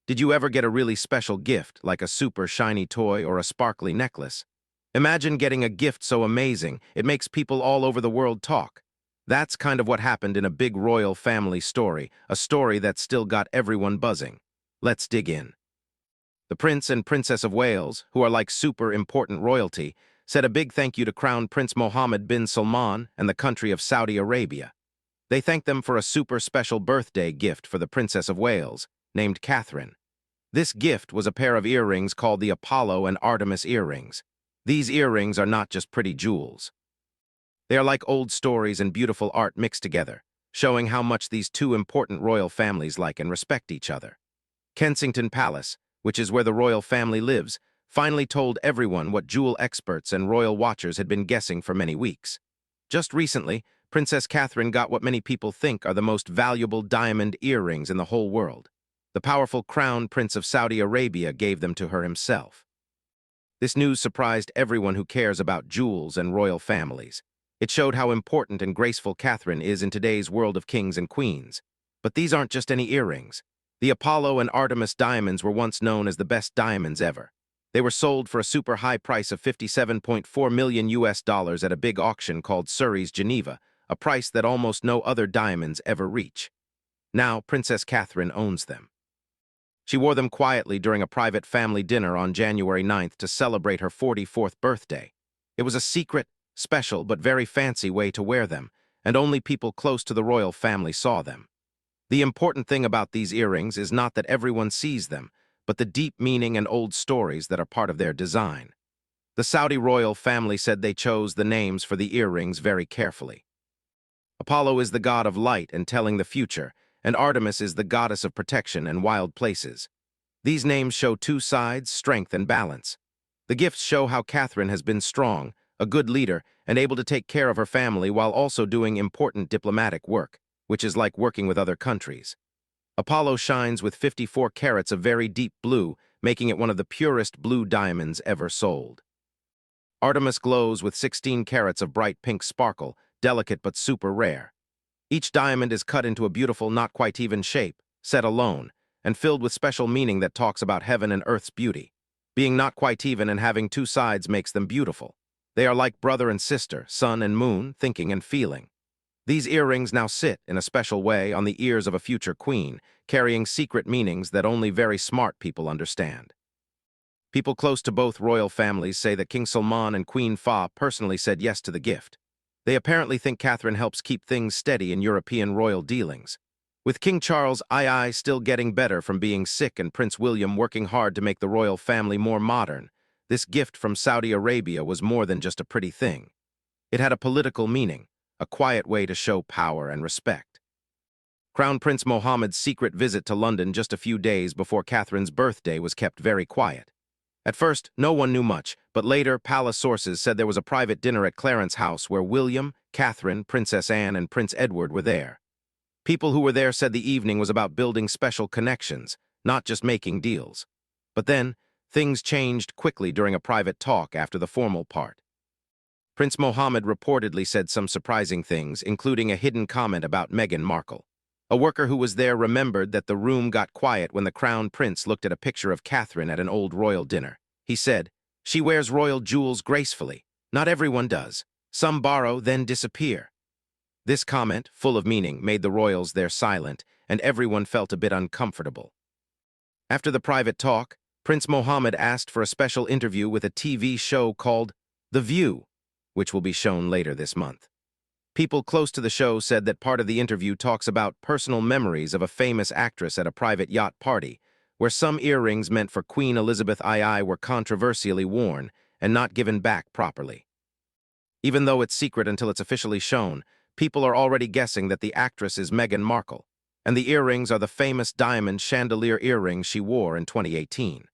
Did you ever get a really special gift, like a super shiny toy or a sparkly necklace? Imagine getting a gift so amazing, it makes people all over the world talk. That's kind of what happened in a big royal family story, a story that still got everyone buzzing. Let's dig in. The Prince and Princess of Wales, who are like super important royalty, said a big thank you to Crown Prince Mohammed bin Salman and the country of Saudi Arabia. They thanked them for a super special birthday gift for the Princess of Wales, named Catherine. This gift was a pair of earrings called the Apollo and Artemis earrings. These earrings are not just pretty jewels. They are like old stories and beautiful art mixed together, showing how much these two important royal families like and respect each other. Kensington Palace, which is where the royal family lives, finally told everyone what jewel experts and royal watchers had been guessing for many weeks. Just recently, Princess Catherine got what many people think are the most valuable diamond earrings in the whole world. The powerful Crown Prince of Saudi Arabia gave them to her himself. This news surprised everyone who cares about jewels and royal families. It showed how important and graceful Catherine is in today's world of kings and queens. But these aren't just any earrings. The Apollo and Artemis diamonds were once known as the best diamonds ever. They were sold for a super high price of $57.4 million at a big auction called Surrey's Geneva, a price that almost no other diamonds ever reach. Now, Princess Catherine owns them. She wore them quietly during a private family dinner on January 9th to celebrate her 44th birthday. It was a secret, special, but very fancy way to wear them, and only people close to the royal family saw them. The important thing about these earrings is not that everyone sees them, but the deep meaning and old stories that are part of their design. The Saudi royal family said they chose the names for the earrings very carefully. Apollo is the god of light and telling the future, and Artemis is the goddess of protection and wild places. These names show two sides, strength and balance. The gifts show how Catherine has been strong, a good leader, and able to take care of her family while also doing important diplomatic work, which is like working with other countries. Apollo shines with 54 carats of very deep blue, making it one of the purest blue diamonds ever sold. Artemis glows with 16 carats of bright pink sparkle, delicate but super rare. Each diamond is cut into a beautiful, not quite even shape, set alone, and filled with special meaning that talks about heaven and earth's beauty. Being not quite even and having two sides makes them beautiful. They are like brother and sister, sun and moon, thinking and feeling. These earrings now sit, in a special way, on the ears of a future queen, carrying secret meanings that only very smart people understand. People close to both royal families say that King Salman and Queen Fa personally said yes to the gift. They apparently think Catherine helps keep things steady in European royal dealings. With King Charles II still getting better from being sick and Prince William working hard to make the royal family more modern, this gift from Saudi Arabia was more than just a pretty thing. It had a political meaning, a quiet way to show power and respect. Crown Prince Mohammed's secret visit to London just a few days before Catherine's birthday was kept very quiet. At first, no one knew much, but later, palace sources said there was a private dinner at Clarence House where William, Catherine, Princess Anne, and Prince Edward were there. People who were there said the evening was about building special connections, not just making deals. But then, things changed quickly during a private talk after the formal part. Prince Mohammed reportedly said some surprising things, including a hidden comment about Meghan Markle. A worker who was there remembered that the room got quiet when the crown prince looked at a picture of Catherine at an old royal dinner. He said, "She wears royal jewels gracefully. Not everyone does. Some borrow, then disappear." This comment, full of meaning, made the royals there silent, and everyone felt a bit uncomfortable. After the private talk, Prince Mohammed asked for a special interview with a TV show called The View, which will be shown later this month. People close to the show said that part of the interview talks about personal memories of a famous actress at a private yacht party, where some earrings meant for Queen Elizabeth II were controversially worn and not given back properly. Even though it's secret until it's officially shown, people are already guessing that the actress is Meghan Markle, and the earrings are the famous diamond chandelier earrings she wore in 2018.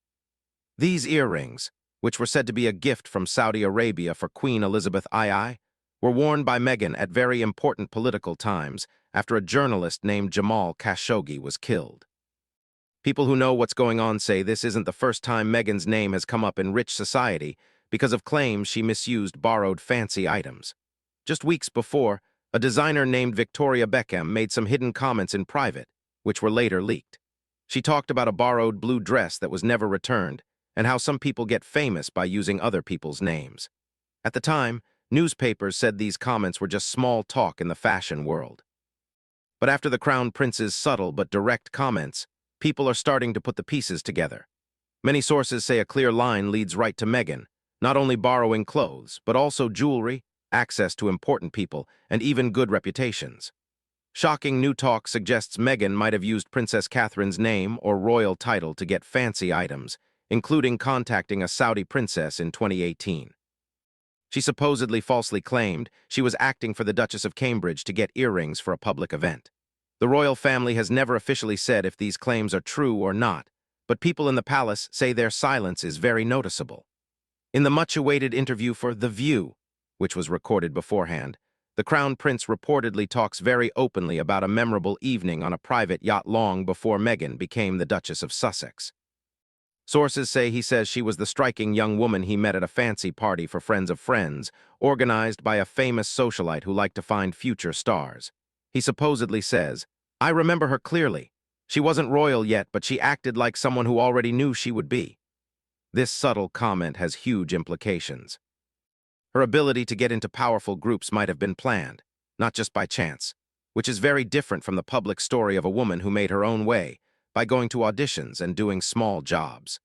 These earrings, which were said to be a gift from Saudi Arabia for Queen Elizabeth II, were worn by Meghan at very important political times after a journalist named Jamal Khashoggi was killed. People who know what's going on say this isn't the first time Meghan's name has come up in rich society because of claims she misused borrowed fancy items. Just weeks before, a designer named Victoria Beckham made some hidden comments in private, which were later leaked. She talked about a borrowed blue dress that was never returned and how some people get famous by using other people's names. At the time, newspapers said these comments were just small talk in the fashion world. But after the Crown Prince's subtle but direct comments, people are starting to put the pieces together. Many sources say a clear line leads right to Meghan, not only borrowing clothes, but also jewelry, access to important people, and even good reputations. Shocking new talk suggests Meghan might have used Princess Catherine's name or royal title to get fancy items, including contacting a Saudi princess in 2018. She supposedly falsely claimed she was acting for the Duchess of Cambridge to get earrings for a public event. The royal family has never officially said if these claims are true or not, but people in the palace say their silence is very noticeable. In the much-awaited interview for The View, which was recorded beforehand, the Crown Prince reportedly talks very openly about a memorable evening on a private yacht long before Meghan became the Duchess of Sussex. Sources say he says she was the striking young woman he met at a fancy party for friends of friends, organized by a famous socialite who liked to find future stars. He supposedly says, "I remember her clearly. She wasn't royal yet, but she acted like someone who already knew she would be." This subtle comment has huge implications. Her ability to get into powerful groups might have been planned, not just by chance, which is very different from the public story of a woman who made her own way by going to auditions and doing small jobs.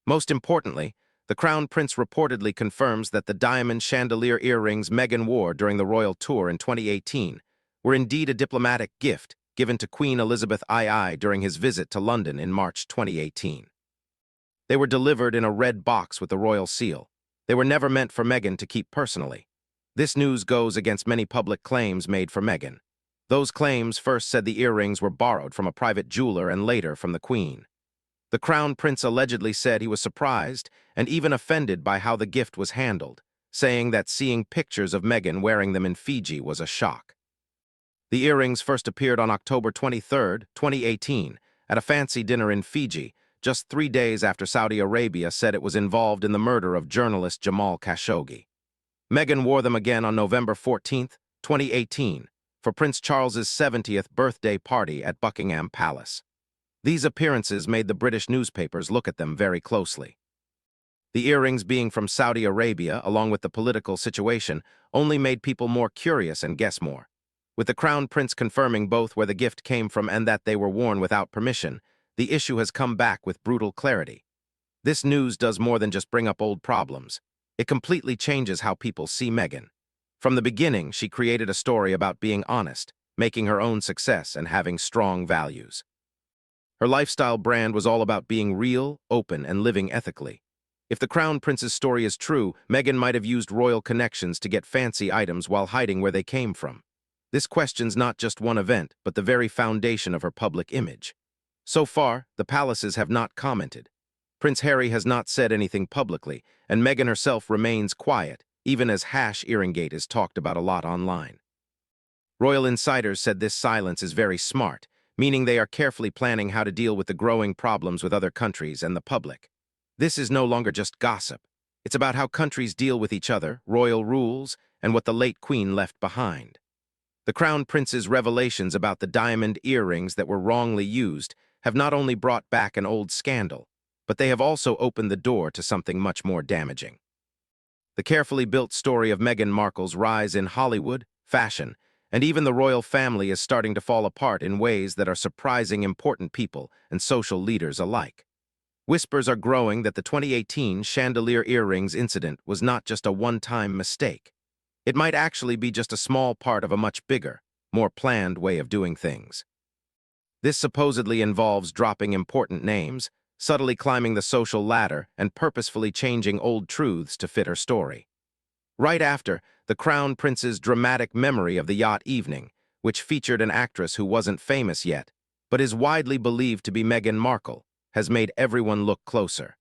Most importantly, the Crown Prince reportedly confirms that the diamond chandelier earrings Meghan wore during the royal tour in 2018 were indeed a diplomatic gift given to Queen Elizabeth II during his visit to London in March 2018. They were delivered in a red box with the royal seal. They were never meant for Meghan to keep personally. This news goes against many public claims made for Meghan. Those claims first said the earrings were borrowed from a private jeweler and later from the Queen. The Crown Prince allegedly said he was surprised and even offended by how the gift was handled, saying that seeing pictures of Meghan wearing them in Fiji was a shock. The earrings first appeared on October 23, 2018, at a fancy dinner in Fiji, just 3 days after Saudi Arabia said it was involved in the murder of journalist Jamal Khashoggi. Meghan wore them again on November 14, 2018, for Prince Charles's 70th birthday party at Buckingham Palace. These appearances made the British newspapers look at them very closely. The earrings being from Saudi Arabia, along with the political situation, only made people more curious and guess more. With the Crown Prince confirming both where the gift came from and that they were worn without permission, the issue has come back with brutal clarity. This news does more than just bring up old problems. It completely changes how people see Meghan. From the beginning, she created a story about being honest, making her own success, and having strong values. Her lifestyle brand was all about being real, open, and living ethically. If the Crown Prince's story is true, Meghan might have used royal connections to get fancy items while hiding where they came from. This questions not just one event, but the very foundation of her public image. So far, the palaces have not commented. Prince Harry has not said anything publicly, and Meghan herself remains quiet, even as Earringgate is talked about a lot online. Royal insiders said this silence is very smart, meaning they are carefully planning how to deal with the growing problems with other countries and the public. This is no longer just gossip. It's about how countries deal with each other, royal rules, and what the late Queen left behind. The Crown Prince's revelations about the diamond earrings that were wrongly used have not only brought back an old scandal, but they have also opened the door to something much more damaging. The carefully built story of Meghan Markle's rise in Hollywood, fashion, and even the royal family is starting to fall apart in ways that are surprising important people and social leaders alike. Whispers are growing that the 2018 chandelier earrings incident was not just a one-time mistake. It might actually be just a small part of a much bigger, more planned way of doing things. This supposedly involves dropping important names, subtly climbing the social ladder, and purposefully changing old truths to fit her story. Right after, the Crown Prince's dramatic memory of the yacht evening, which featured an actress who wasn't famous yet, but is widely believed to be Meghan Markle, has made everyone look closer.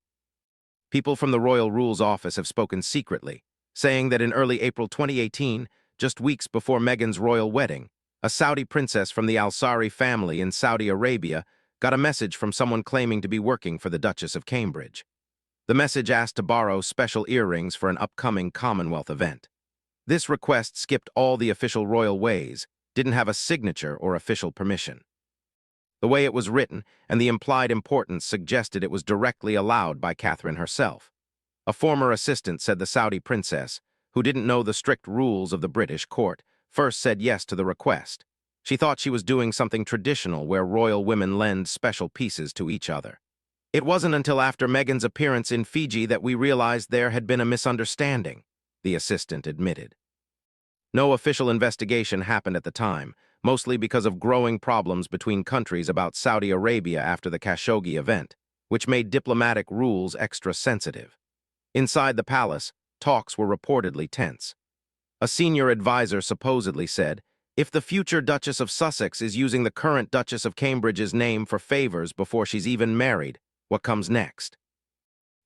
People from the Royal Rules Office have spoken secretly, saying that in early April 2018, just weeks before Meghan's royal wedding, a Saudi princess from the Al-Sari family in Saudi Arabia got a message from someone claiming to be working for the Duchess of Cambridge. The message asked to borrow special earrings for an upcoming Commonwealth event. This request skipped all the official royal ways, didn't have a signature or official permission. The way it was written and the implied importance suggested it was directly allowed by Catherine herself. A former assistant said the Saudi princess, who didn't know the strict rules of the British court, first said yes to the request. She thought she was doing something traditional where royal women lend special pieces to each other. It wasn't until after Meghan's appearance in Fiji that we realized there had been a misunderstanding, the assistant admitted. No official investigation happened at the time, mostly because of growing problems between countries about Saudi Arabia after the Khashoggi event, which made diplomatic rules extra sensitive. Inside the palace, talks were reportedly tense. A senior advisor supposedly said, "If the future Duchess of Sussex is using the current Duchess of Cambridge's name for favors before she's even married, what comes next?"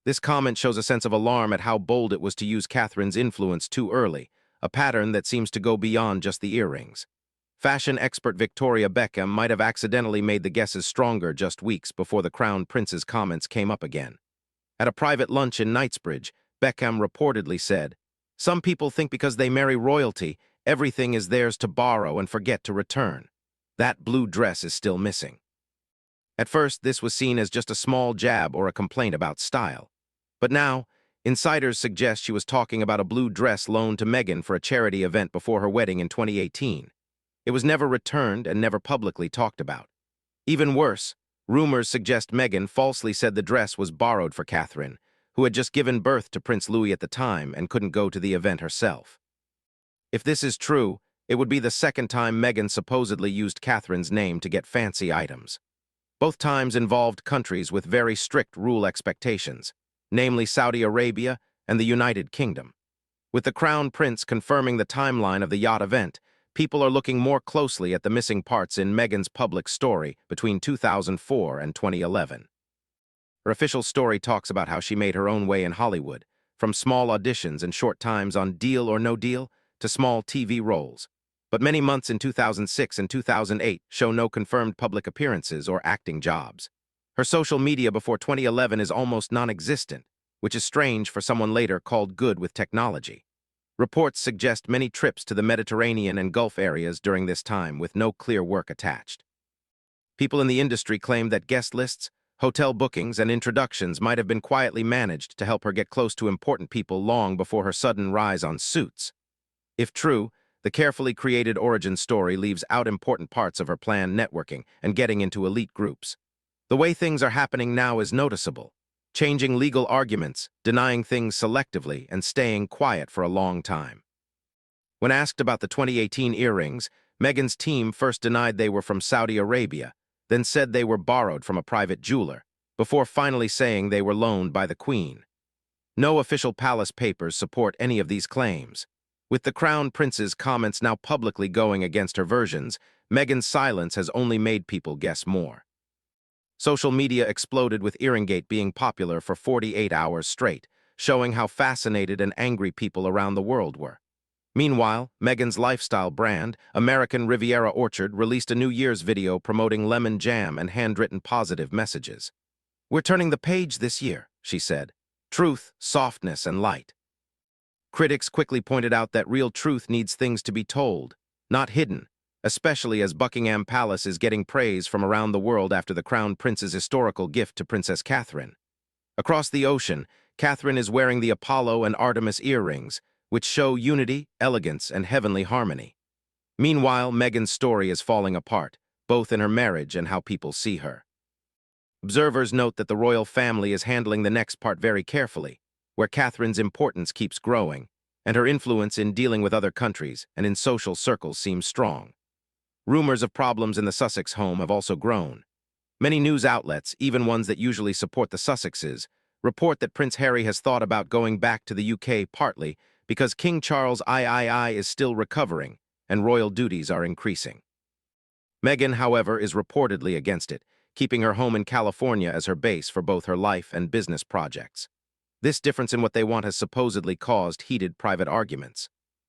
This comment shows a sense of alarm at how bold it was to use Catherine's influence too early, a pattern that seems to go beyond just the earrings. Fashion expert Victoria Beckham might have accidentally made the guesses stronger just weeks before the Crown Prince's comments came up again. At a private lunch in Knightsbridge, Beckham reportedly said, "Some people think because they marry royalty, everything is theirs to borrow and forget to return. That blue dress is still missing." At first, this was seen as just a small jab or a complaint about style. But now, insiders suggest she was talking about a blue dress loaned to Meghan for a charity event before her wedding in 2018. It was never returned and never publicly talked about. Even worse, rumors suggest Meghan falsely said the dress was borrowed for Catherine, who had just given birth to Prince Louis at the time and couldn't go to the event herself. If this is true, it would be the second time Meghan supposedly used Catherine's name to get fancy items. Both times involved countries with very strict rule expectations, namely Saudi Arabia and the United Kingdom. With the Crown Prince confirming the timeline of the yacht event, people are looking more closely at the missing parts in Meghan's public story between 2004 and 2011. Her official story talks about how she made her own way in Hollywood, from small auditions and short times on Deal or No Deal to small TV roles. But many months in 2006 and 2008 show no confirmed public appearances or acting jobs. Her social media before 2011 is almost non-existent, which is strange for someone later called good with technology. Reports suggest many trips to the Mediterranean and Gulf areas during this time with no clear work attached. People in the industry claim that guest lists, hotel bookings, and introductions might have been quietly managed to help her get close to important people long before her sudden rise on Suits. If true, the carefully created origin story leaves out important parts of her planned networking and getting into elite groups. The way things are happening now is noticeable, changing legal arguments, denying things selectively, and staying quiet for a long time. When asked about the 2018 earrings, Meghan's team first denied they were from Saudi Arabia, then said they were borrowed from a private jeweler, before finally saying they were loaned by the Queen. No official palace papers support any of these claims. With the Crown Prince's comments now publicly going against her versions, Meghan's silence has only made people guess more. Social media exploded with Earringgate being popular for 48 hours straight, showing how fascinated and angry people around the world were. Meanwhile, Meghan's lifestyle brand, American Riviera Orchard, released a New Year's video promoting lemon jam and handwritten positive messages. "We're turning the page this year," she said. "Truth, softness, and light." Critics quickly pointed out that real truth needs things to be told, not hidden, especially as Buckingham Palace is getting praise from around the world after the Crown Prince's historical gift to Princess Catherine. Across the ocean, Catherine is wearing the Apollo and Artemis earrings, which show unity, elegance, and heavenly harmony. Meanwhile, Meghan's story is falling apart, both in her marriage and how people see her. Observers note that the royal family is handling the next part very carefully, where Catherine's importance keeps growing, and her influence in dealing with other countries and in social circles seems strong. Rumors of problems in the Sussex home have also grown. Many news outlets, even ones that usually support the Sussexes, report that Prince Harry has thought about going back to the UK partly because King Charles III is still recovering and royal duties are increasing. Meghan, however, is reportedly against it, keeping her home in California as her base for both her life and business projects. This difference in what they want has supposedly caused heated private arguments.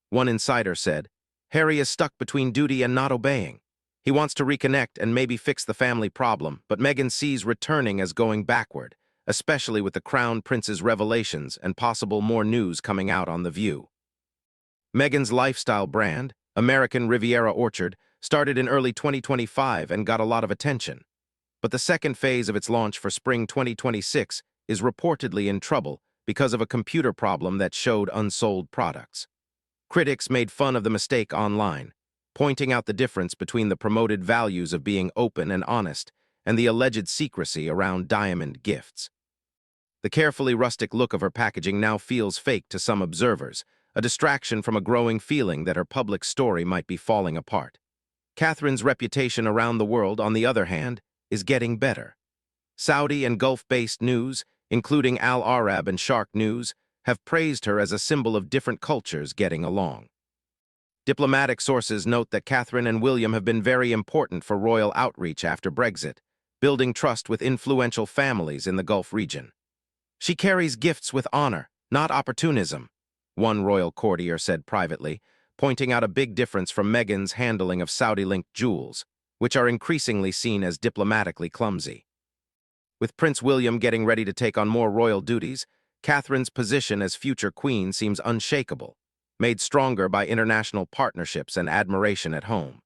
One insider said, "Harry is stuck between duty and not obeying. He wants to reconnect and maybe fix the family problem, but Meghan sees returning as going backward, especially with the Crown Prince's revelations and possible more news coming out on The View." Meghan's lifestyle brand, American Riviera Orchard, started in early 2025 and got a lot of attention. But the second phase of its launch for spring 2026 is reportedly in trouble because of a computer problem that showed unsold products. Critics made fun of the mistake online, pointing out the difference between the promoted values of being open and honest and the alleged secrecy around diamond gifts. The carefully rustic look of her packaging now feels fake to some observers, a distraction from a growing feeling that her public story might be falling apart. Catherine's reputation around the world, on the other hand, is getting better. Saudi and Gulf-based news, including Al Arab and Shark News, have praised her as a symbol of different cultures getting along. Diplomatic sources note that Catherine and William have been very important for royal outreach after Brexit, building trust with influential families in the Gulf region. She carries gifts with honor, not opportunism, one royal courtier said privately, pointing out a big difference from Meghan's handling of Saudi-linked jewels, which are increasingly seen as diplomatically clumsy. With Prince William getting ready to take on more royal duties, Catherine's position as future queen seems unshakable, made stronger by international partnerships and admiration at home.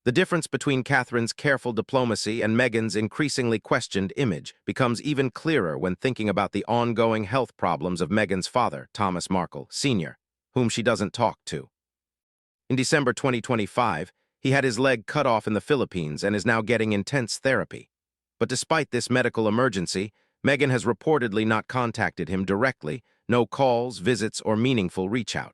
The difference between Catherine's careful diplomacy and Meghan's increasingly questioned image becomes even clearer when thinking about the ongoing health problems of Meghan's father, Thomas Markle, Sr., whom she doesn't talk to. In December 2025, he had his leg cut off in the Philippines and is now getting intense therapy. But despite this medical emergency, Meghan has reportedly not contacted him directly, no calls, visits, or meaningful reach-out.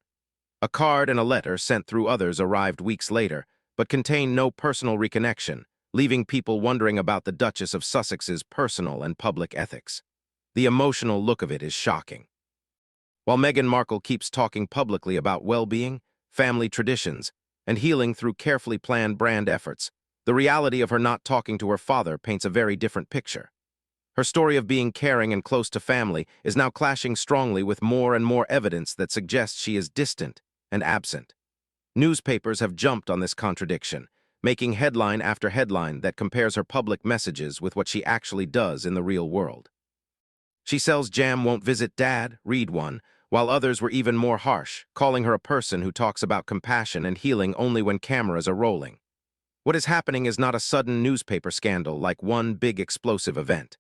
A card and a letter sent through others arrived weeks later, but contained no personal reconnection, leaving people wondering about the Duchess of Sussex's personal and public ethics. The emotional look of it is shocking. While Meghan Markle keeps talking publicly about well-being, family traditions, and healing through carefully planned brand efforts, the reality of her not talking to her father paints a very different picture. Her story of being caring and close to family is now clashing strongly with more and more evidence that suggests she is distant and absent. Newspapers have jumped on this contradiction, making headline after headline that compares her public messages with what she actually does in the real world. She sells jam, won't visit dad, read one, while others were even more harsh, calling her a person who talks about compassion and healing only when cameras are rolling. What is happening is not a sudden newspaper scandal like one big explosive event.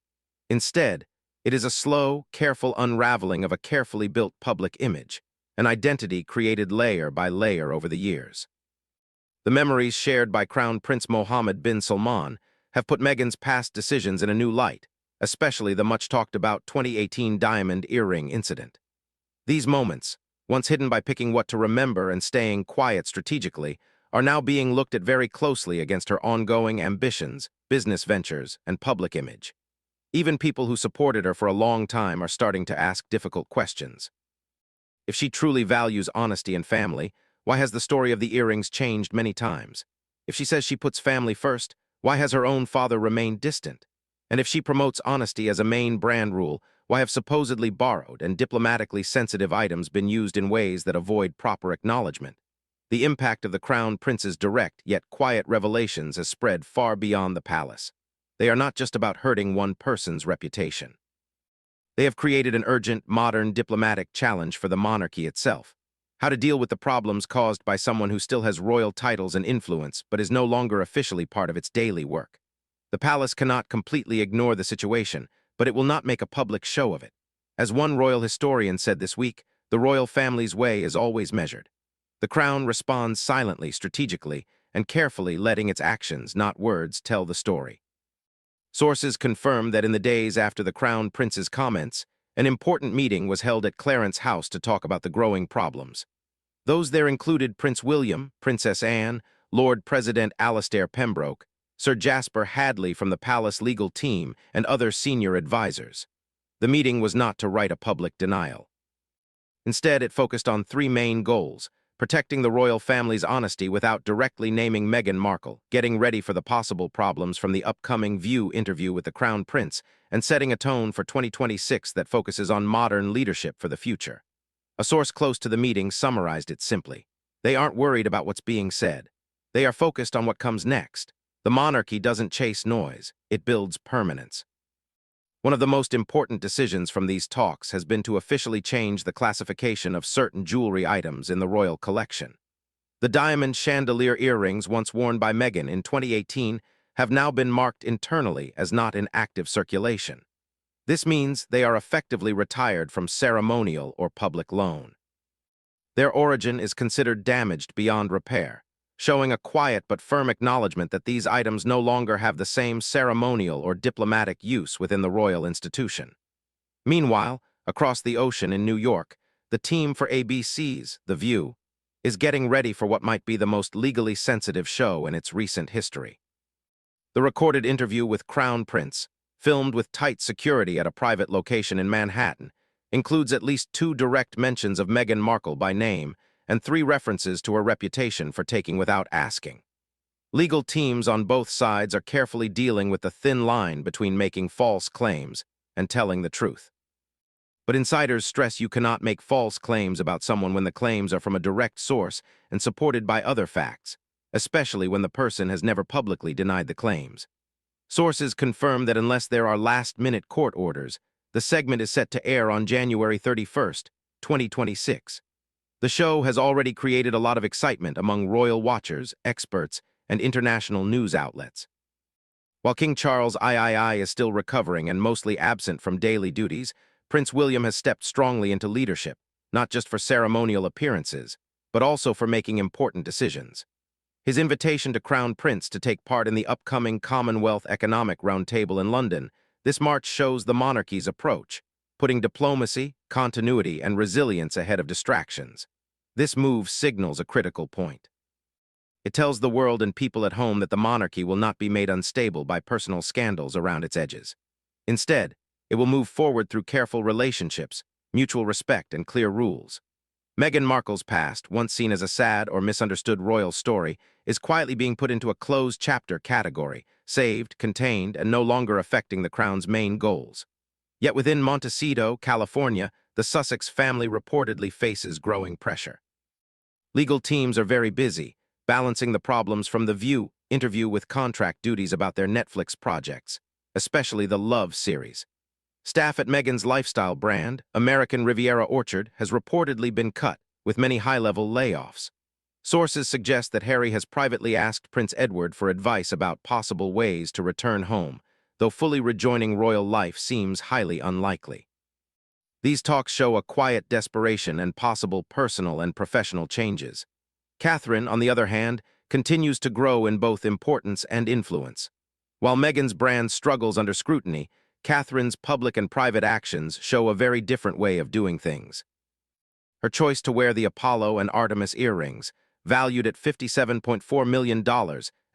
Instead, it is a slow, careful unraveling of a carefully built public image, an identity created layer by layer over the years. The memories shared by Crown Prince Mohammed bin Salman have put Meghan's past decisions in a new light, especially the much-talked-about 2018 diamond earring incident. These moments, once hidden by picking what to remember and staying quiet strategically, are now being looked at very closely against her ongoing ambitions, business ventures, and public image. Even people who supported her for a long time are starting to ask difficult questions. If she truly values honesty and family, why has the story of the earrings changed many times? If she says she puts family first, why has her own father remained distant? And if she promotes honesty as a main brand rule, why have supposedly borrowed and diplomatically sensitive items been used in ways that avoid proper acknowledgement? The impact of the Crown Prince's direct yet quiet revelations has spread far beyond the palace. They are not just about hurting one person's reputation. They have created an urgent, modern diplomatic challenge for the monarchy itself. How to deal with the problems caused by someone who still has royal titles and influence but is no longer officially part of its daily work. The palace cannot completely ignore the situation, but it will not make a public show of it. As one royal historian said this week, the royal family's way is always measured. The crown responds silently, strategically, and carefully, letting its actions, not words, tell the story. Sources confirm that in the days after the Crown Prince's comments, an important meeting was held at Clarence House to talk about the growing problems. Those there included Prince William, Princess Anne, Lord President Alastair Pembroke, Sir Jasper Hadley from the palace legal team, and other senior advisors. The meeting was not to write a public denial. Instead, it focused on three main goals: protecting the royal family's honesty without directly naming Meghan Markle, getting ready for the possible problems from the upcoming View interview with the Crown Prince, and setting a tone for 2026 that focuses on modern leadership for the future. A source close to the meeting summarized it simply. They aren't worried about what's being said. They are focused on what comes next. The monarchy doesn't chase noise, it builds permanence. One of the most important decisions from these talks has been to officially change the classification of certain jewelry items in the royal collection. The diamond chandelier earrings once worn by Meghan in 2018 have now been marked internally as not in active circulation. This means they are effectively retired from ceremonial or public loan. Their origin is considered damaged beyond repair, showing a quiet but firm acknowledgement that these items no longer have the same ceremonial or diplomatic use within the royal institution. Meanwhile, across the ocean in New York, the team for ABC's The View is getting ready for what might be the most legally sensitive show in its recent history. The recorded interview with Crown Prince, filmed with tight security at a private location in Manhattan, includes at least 2 direct mentions of Meghan Markle by name and 3 references to her reputation for taking without asking. Legal teams on both sides are carefully dealing with the thin line between making false claims and telling the truth. But insiders stress you cannot make false claims about someone when the claims are from a direct source and supported by other facts, especially when the person has never publicly denied the claims. Sources confirm that unless there are last-minute court orders, the segment is set to air on January 31st, 2026. The show has already created a lot of excitement among royal watchers, experts, and international news outlets. While King Charles III is still recovering and mostly absent from daily duties, Prince William has stepped strongly into leadership, not just for ceremonial appearances, but also for making important decisions. His invitation to Crown Prince to take part in the upcoming Commonwealth Economic Roundtable in London, this March shows the monarchy's approach, putting diplomacy, continuity, and resilience ahead of distractions. This move signals a critical point. It tells the world and people at home that the monarchy will not be made unstable by personal scandals around its edges. Instead, it will move forward through careful relationships, mutual respect, and clear rules. Meghan Markle's past, once seen as a sad or misunderstood royal story, is quietly being put into a closed chapter category, saved, contained, and no longer affecting the crown's main goals. Yet within Montecito, California, the Sussex family reportedly faces growing pressure. Legal teams are very busy, balancing the problems from The View interview with contract duties about their Netflix projects, especially the Love series. Staff at Meghan's lifestyle brand, American Riviera Orchard, has reportedly been cut, with many high-level layoffs. Sources suggest that Harry has privately asked Prince Edward for advice about possible ways to return home, though fully rejoining royal life seems highly unlikely. These talks show a quiet desperation and possible personal and professional changes. Catherine, on the other hand, continues to grow in both importance and influence. While Meghan's brand struggles under scrutiny, Catherine's public and private actions show a very different way of doing things. Her choice to wear the Apollo and Artemis earrings, valued at $57.4 million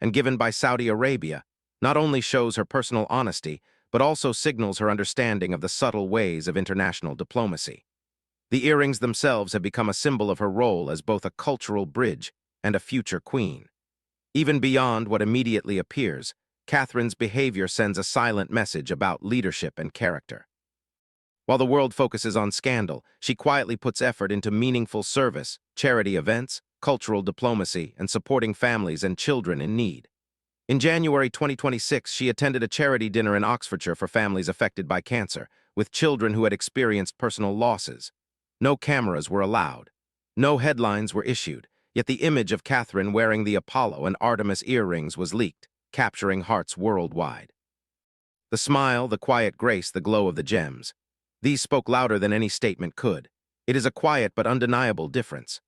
and given by Saudi Arabia, not only shows her personal honesty, but also signals her understanding of the subtle ways of international diplomacy. The earrings themselves have become a symbol of her role as both a cultural bridge and a future queen. Even beyond what immediately appears, Catherine's behavior sends a silent message about leadership and character. While the world focuses on scandal, she quietly puts effort into meaningful service, charity events, cultural diplomacy, and supporting families and children in need. In January 2026, she attended a charity dinner in Oxfordshire for families affected by cancer, with children who had experienced personal losses. No cameras were allowed. No headlines were issued, yet the image of Catherine wearing the Apollo and Artemis earrings was leaked, capturing hearts worldwide. The smile, the quiet grace, the glow of the gems. These spoke louder than any statement could. It is a quiet but undeniable difference.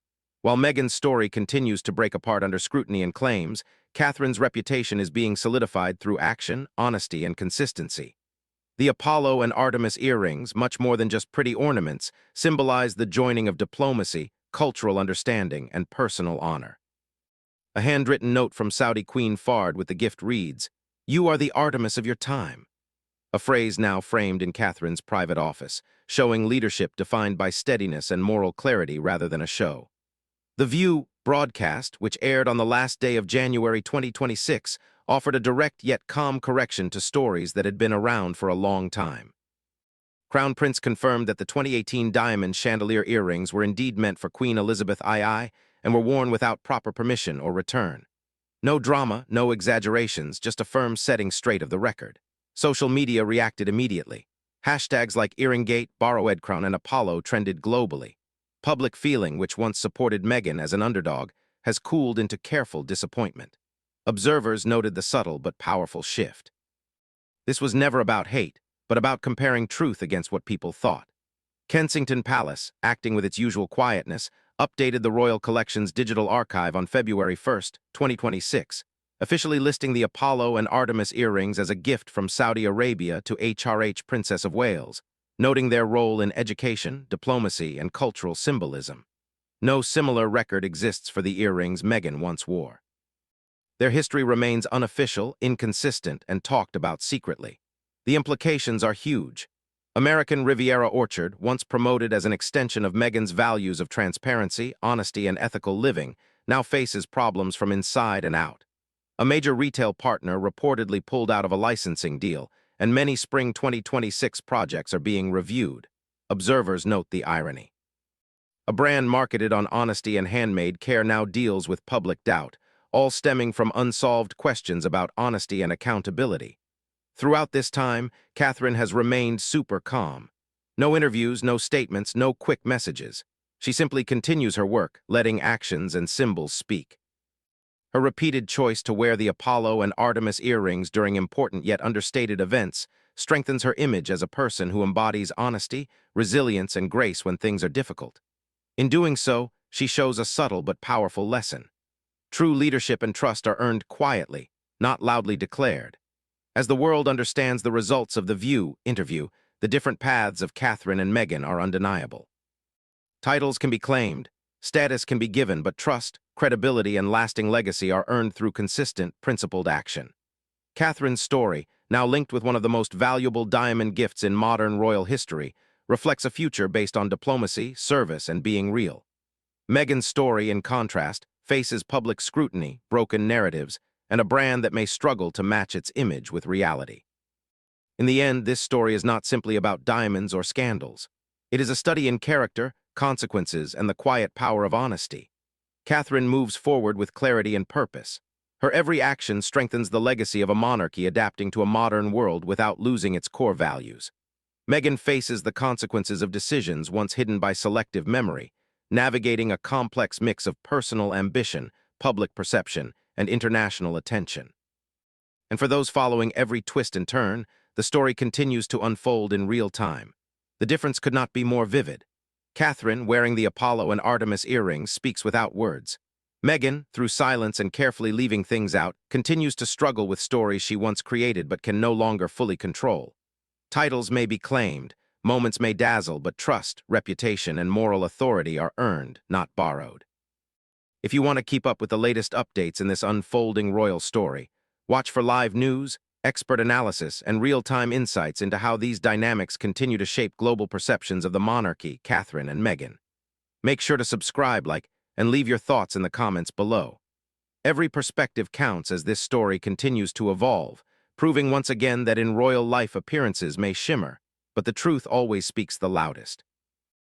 While Meghan's story continues to break apart under scrutiny and claims, Catherine's reputation is being solidified through action, honesty, and consistency. The Apollo and Artemis earrings, much more than just pretty ornaments, symbolize the joining of diplomacy, cultural understanding, and personal honor. A handwritten note from Saudi Queen Fahd with the gift reads, "You are the Artemis of your time," a phrase now framed in Catherine's private office, showing leadership defined by steadiness and moral clarity rather than a show. The View broadcast, which aired on the last day of January 2026, offered a direct yet calm correction to stories that had been around for a long time. Crown Prince confirmed that the 2018 diamond chandelier earrings were indeed meant for Queen Elizabeth II and were worn without proper permission or return. No drama, no exaggerations, just a firm setting straight of the record. Social media reacted immediately. Hashtags like Earringgate, Borrowed-Crown, and Apollo trended globally. Public feeling, which once supported Meghan as an underdog, has cooled into careful disappointment. Observers noted the subtle but powerful shift. This was never about hate, but about comparing truth against what people thought. Kensington Palace, acting with its usual quietness, updated the Royal Collection's digital archive on February 1, 2026, officially listing the Apollo and Artemis earrings as a gift from Saudi Arabia to HRH Princess of Wales, noting their role in education, diplomacy, and cultural symbolism. No similar record exists for the earrings Meghan once wore. Their history remains unofficial, inconsistent, and talked about secretly. The implications are huge. American Riviera Orchard, once promoted as an extension of Meghan's values of transparency, honesty, and ethical living, now faces problems from inside and out. A major retail partner reportedly pulled out of a licensing deal, and many spring 2026 projects are being reviewed. Observers note the irony. A brand marketed on honesty and handmade care now deals with public doubt, all stemming from unsolved questions about honesty and accountability. Throughout this time, Catherine has remained super calm. No interviews, no statements, no quick messages. She simply continues her work, letting actions and symbols speak. Her repeated choice to wear the Apollo and Artemis earrings during important yet understated events strengthens her image as a person who embodies honesty, resilience, and grace when things are difficult. In doing so, she shows a subtle but powerful lesson. True leadership and trust are earned quietly, not loudly declared. As the world understands the results of the View interview, the different paths of Catherine and Meghan are undeniable. Titles can be claimed, status can be given, but trust, credibility, and lasting legacy are earned through consistent, principled action. Catherine's story, now linked with one of the most valuable diamond gifts in modern royal history, reflects a future based on diplomacy, service, and being real. Meghan's story, in contrast, faces public scrutiny, broken narratives, and a brand that may struggle to match its image with reality. In the end, this story is not simply about diamonds or scandals. It is a study in character, consequences, and the quiet power of honesty. Catherine moves forward with clarity and purpose. Her every action strengthens the legacy of a monarchy adapting to a modern world without losing its core values. Meghan faces the consequences of decisions once hidden by selective memory, navigating a complex mix of personal ambition, public perception, and international attention. And for those following every twist and turn, the story continues to unfold in real time. The difference could not be more vivid. Catherine, wearing the Apollo and Artemis earrings, speaks without words. Meghan, through silence and carefully leaving things out, continues to struggle with stories she once created but can no longer fully control. Titles may be claimed, moments may dazzle, but trust, reputation, and moral authority are earned, not borrowed. If you want to keep up with the latest updates in this unfolding royal story, watch for live news, expert analysis, and real-time insights into how these dynamics continue to shape global perceptions of the monarchy, Catherine and Meghan. Make sure to subscribe, like, and leave your thoughts in the comments below. Every perspective counts as this story continues to evolve, proving once again that in royal life appearances may shimmer, but the truth always speaks the loudest.